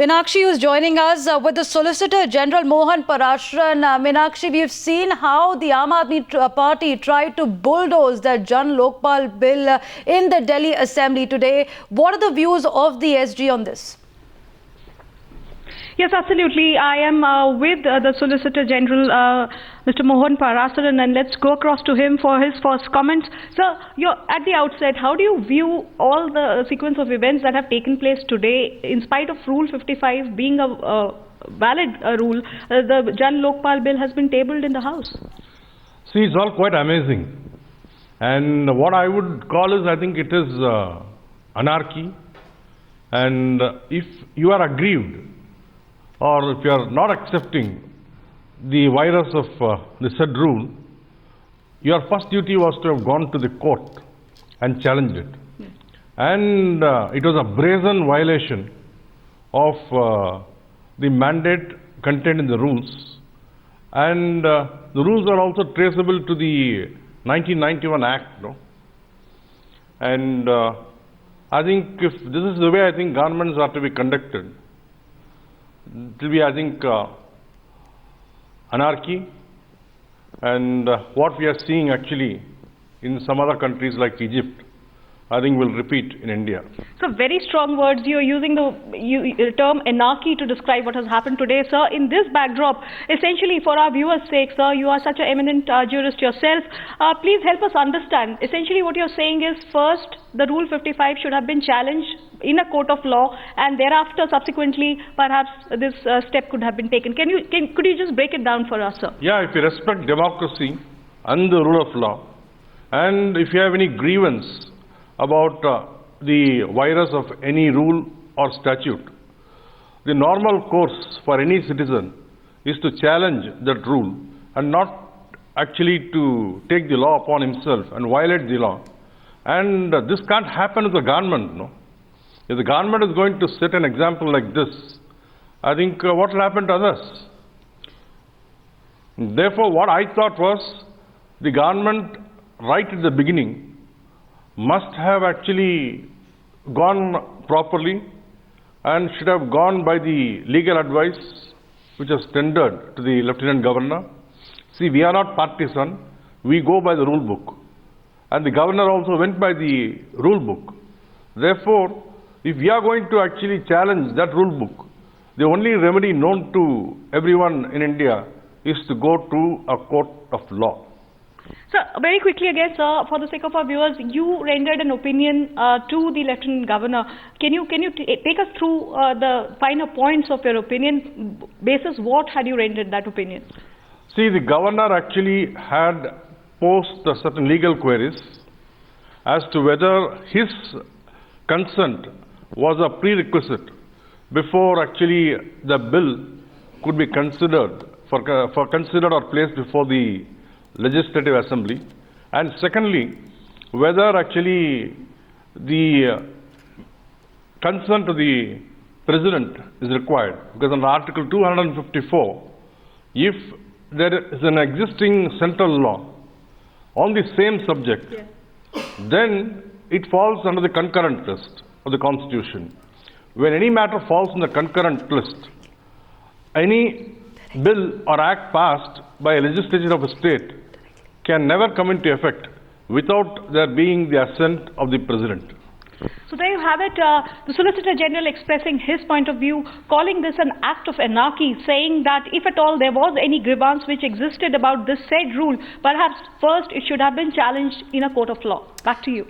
Meenakshi is joining us with the Solicitor General Mohan Parasharan. Meenakshi, we've seen how the Aam Aadmi Party tried to bulldoze the Jan Lokpal bill in the Delhi Assembly today. What are the views of the SG on this? Yes, absolutely. I am with the Solicitor General, Mr. Mohan Parasharan, and let's go across to him for his first comments. Sir, at the outset, how do you view all the sequence of events that have taken place today, in spite of Rule 55 being a valid rule? The Jan Lokpal bill has been tabled in the House. See, it's all quite amazing. And what I would call is, I think it is anarchy. And if you are aggrieved, or if you are not accepting the virus of the said rule, your first duty was to have gone to the court and challenged it. Yes. And it was a brazen violation of the mandate contained in the rules. And the rules are also traceable to the 1991 Act. No? And I think if this is the way I think governments are to be conducted, it will be, I think, anarchy, and what we are seeing actually in some other countries like Egypt, I think will repeat in India. So very strong words. You're using the term anarchy to describe what has happened today, sir. In this backdrop, essentially for our viewers' sake, sir, you are such an eminent jurist yourself. Please help us understand. Essentially what you're saying is, first, the Rule 55 should have been challenged in a court of law, and thereafter, subsequently, perhaps this step could have been taken. Could you just break it down for us, sir? Yeah, if you respect democracy and the rule of law, and if you have any grievance about the virus of any rule or statute, the normal course for any citizen is to challenge that rule and not actually to take the law upon himself and violate the law. And this can't happen with the government, no? If the government is going to set an example like this, I think what will happen to others? Therefore, what I thought was the government right at the beginning must have actually gone properly and should have gone by the legal advice which was tendered to the Lieutenant Governor. See, we are not partisan, we go by the rule book. And the Governor also went by the rule book. Therefore, if we are going to actually challenge that rule book, the only remedy known to everyone in India is to go to a court of law. Sir, very quickly again, sir, for the sake of our viewers, you rendered an opinion to the Lieutenant Governor. Can you take us through the finer points of your opinion? Basis what had you rendered that opinion? See, the Governor actually had posed certain legal queries as to whether his consent was a prerequisite before actually the bill could be considered considered or placed before the Legislative Assembly, and secondly, whether actually the consent of the President is required, because under Article 254, if there is an existing central law on the same subject, yes, then it falls under the concurrent list of the Constitution. When any matter falls in the concurrent list, any bill or act passed by a legislature of a state can never come into effect without there being the assent of the President. So there you have it, the Solicitor General expressing his point of view, calling this an act of anarchy, saying that if at all there was any grievance which existed about this said rule, perhaps first it should have been challenged in a court of law. Back to you.